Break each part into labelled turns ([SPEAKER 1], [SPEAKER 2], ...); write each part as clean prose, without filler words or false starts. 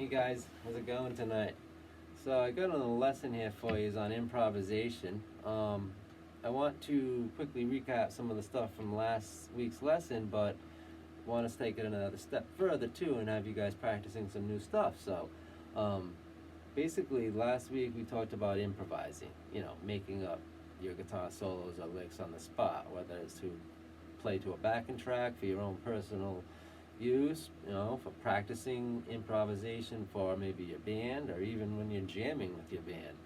[SPEAKER 1] Hey guys, how's it going tonight? So I got a lesson here for you on improvisation. I want to quickly recap some of the stuff from last week's lesson, but want to take it another step further too and have you guys practicing some new stuff. So basically last week we talked about improvising, making up your guitar solos or licks on the spot, whether it's to play to a backing track for your own personal use, for practicing improvisation for maybe your band or even when you're jamming with your band.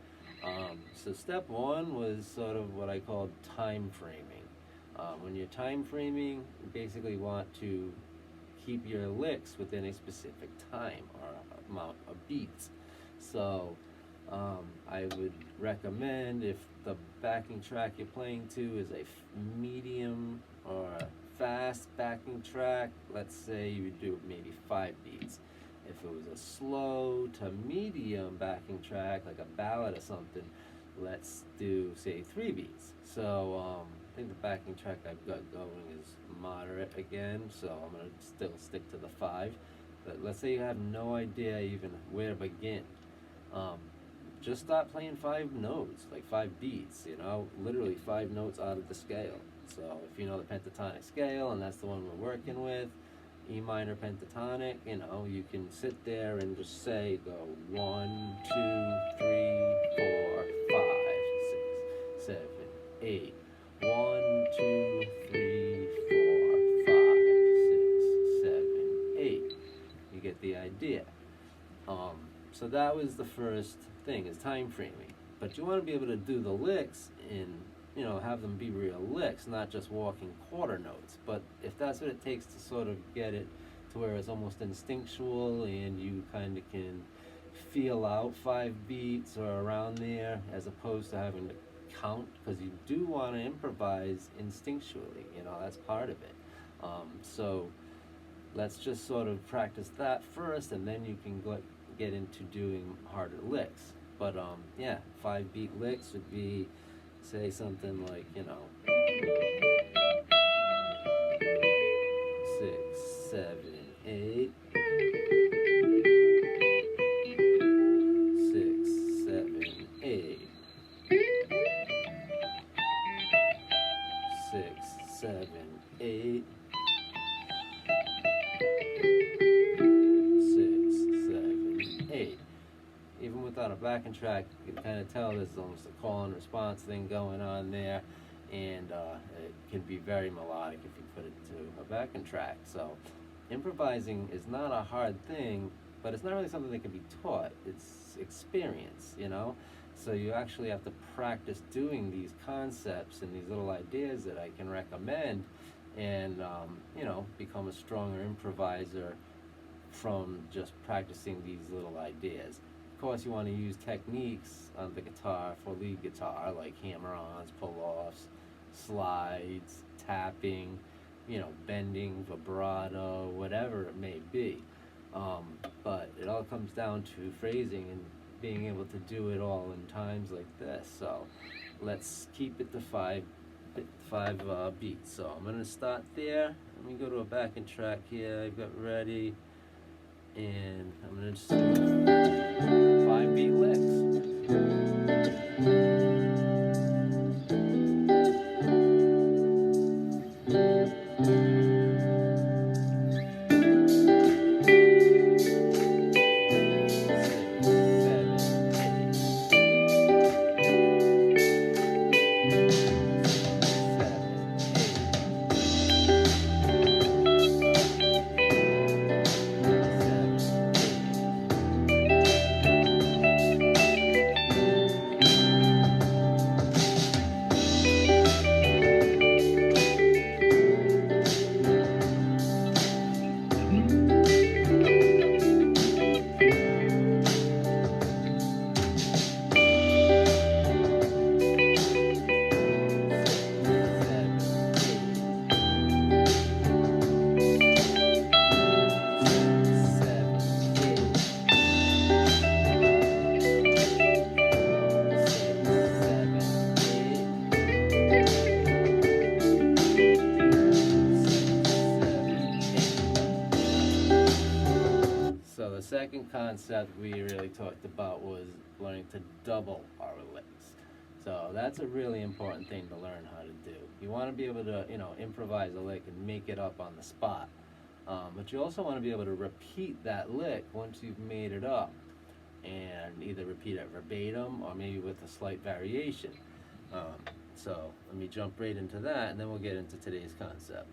[SPEAKER 1] So step one was sort of what I called time framing. When you're time framing, you basically want to keep your licks within a specific time or amount of beats. So I would recommend, if the backing track you're playing to is a medium or a fast backing track, let's say you would do maybe 5 beats. If it was a slow to medium backing track, like a ballad or something, let's do, say, 3 beats. So I think the backing track I've got going is moderate again, so I'm going to still stick to the 5. But let's say you have no idea even where to begin. Just start playing 5 notes, like 5 beats, literally 5 notes out of the scale. So if you know the pentatonic scale, and that's the one we're working with, E minor pentatonic, you can sit there and just say, go 1, 2, 3, 4, 5, 6, 7, 8. 1, 2, 3, 4, 5, 6, 7, 8. You get the idea. So that was the first thing, is time framing. But you want to be able to do the licks in, have them be real licks, not just walking quarter notes. But if that's what it takes to sort of get it to where it's almost instinctual and you kind of can feel out 5 beats or around there, as opposed to having to count, because you do want to improvise instinctually, that's part of it. So let's just sort of practice that first, and then you can get into doing harder licks. But 5 beat licks would be, say, something like, 6, 7, 8. 6, 7, 8. 6, 7, 8. 6, 7, 8. Even without a backing track, you can kind of tell there's almost a call and response thing going on there, and it can be very melodic if you put it to a backing track. So improvising is not a hard thing, but it's not really something that can be taught. It's experience, So you actually have to practice doing these concepts and these little ideas that I can recommend, and become a stronger improviser from just practicing these little ideas. Of course, you want to use techniques on the guitar for lead guitar, like hammer-ons, pull-offs, slides, tapping, bending, vibrato, whatever it may be. But it all comes down to phrasing and being able to do it all in times like this. So let's keep it to 5 beats. So I'm going to start there. Let me go to a backing track here. I've got ready. And I'm going to just do 5 beat licks. second concept we really talked about was learning to double our licks. So that's a really important thing to learn how to do. You want to be able to, improvise a lick and make it up on the spot. But you also want to be able to repeat that lick once you've made it up, and either repeat it verbatim or maybe with a slight variation. So let me jump right into that, and then we'll get into today's concept.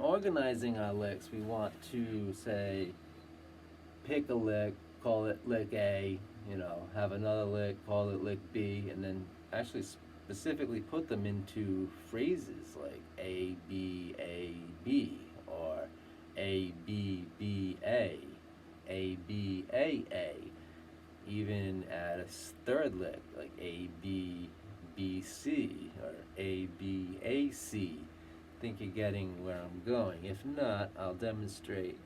[SPEAKER 1] Organizing our licks, we want to say, pick a lick, call it lick A, have another lick, call it lick B, and then actually specifically put them into phrases like A, B, or A, B, B, A, B, A, even add a third lick like A, B, B, C, or A, B, A, C. Think you're getting where I'm going. If not, I'll demonstrate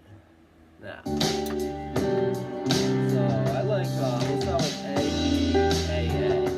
[SPEAKER 1] now. So I like, we'll start with A, B, A, okay?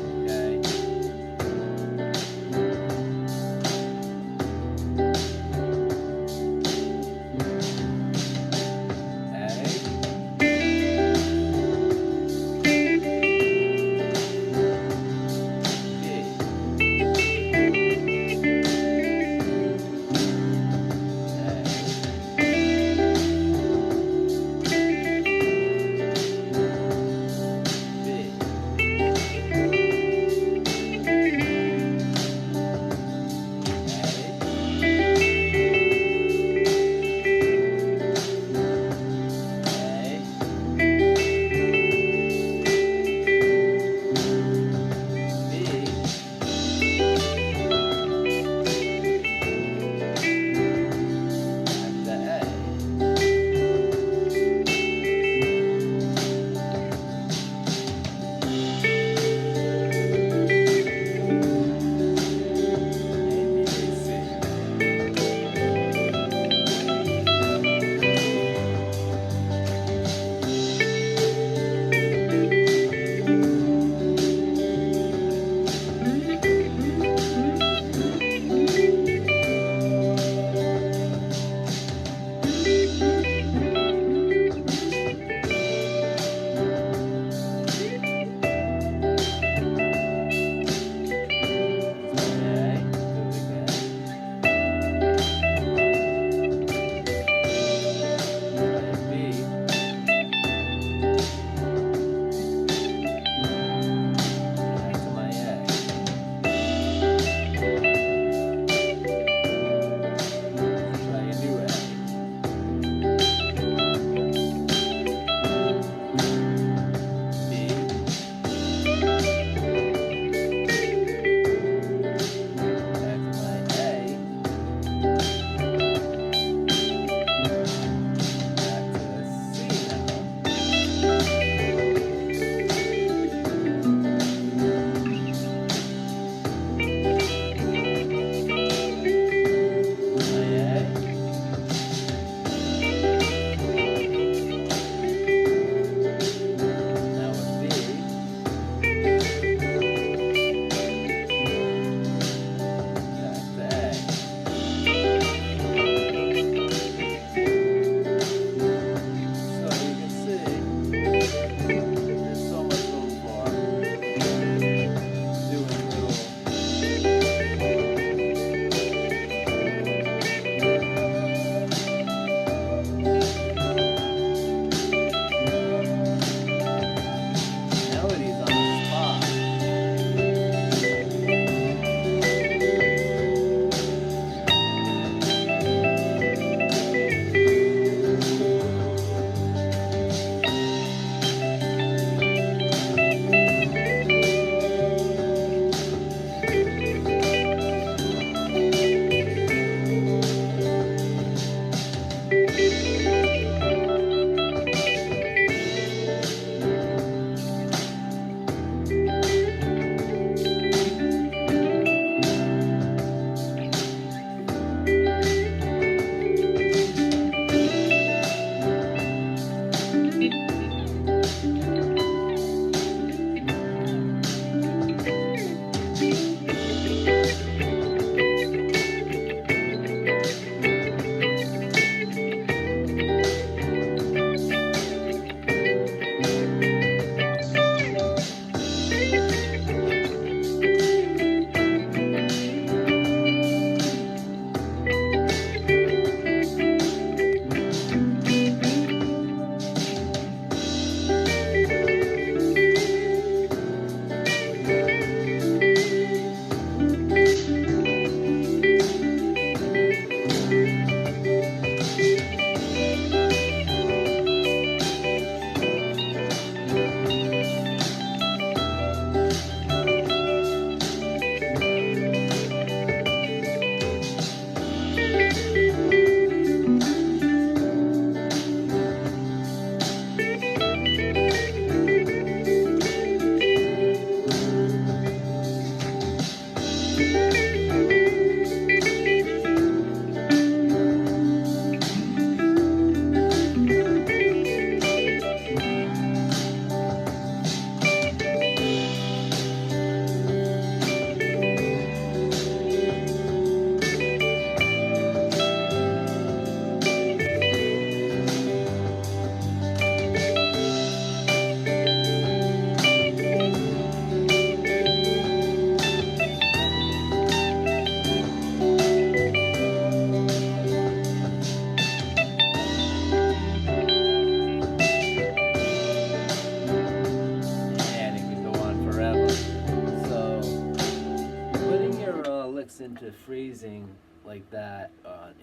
[SPEAKER 1] the phrasing like that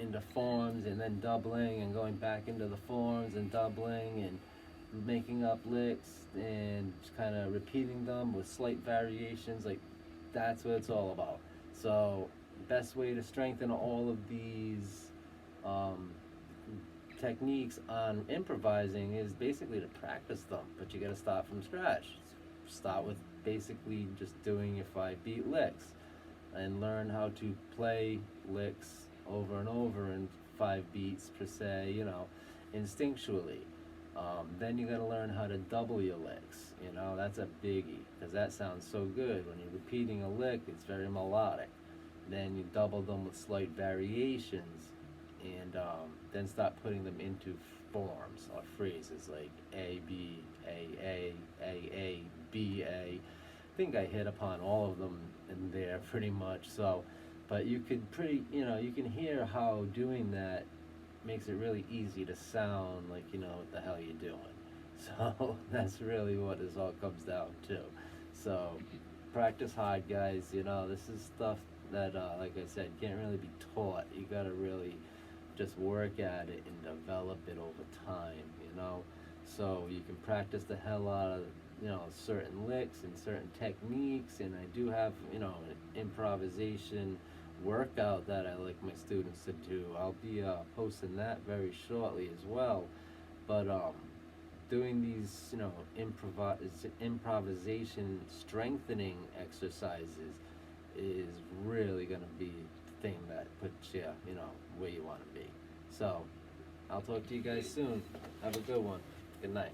[SPEAKER 1] into forms and then doubling and going back into the forms and doubling and making up licks and just kind of repeating them with slight variations, like that's what it's all about. So best way to strengthen all of these um, techniques on improvising is basically to practice them, but you got to start from scratch. Start with basically just doing your 5 beat licks and learn how to play licks over and over in 5 beats per se, instinctually. Then you got to learn how to double your licks. That's a biggie because that sounds so good. When you're repeating a lick, it's very melodic. Then you double them with slight variations, and then start putting them into forms or phrases like A B A B A. I think I hit upon all of them in there pretty much. So, but you could you can hear how doing that makes it really easy to sound like you know what the hell you're doing. So that's really what this all comes down to. So practice hard, guys. This is stuff that, like I said, can't really be taught. You gotta really just work at it and develop it over time. So you can practice the hell out of certain licks and certain techniques, and I do have an improvisation workout that I like my students to do. I'll be posting that very shortly as well. But doing these improvisation strengthening exercises is really going to be the thing that puts you where you want to be. So I'll talk to you guys soon. Have a good one. Good night.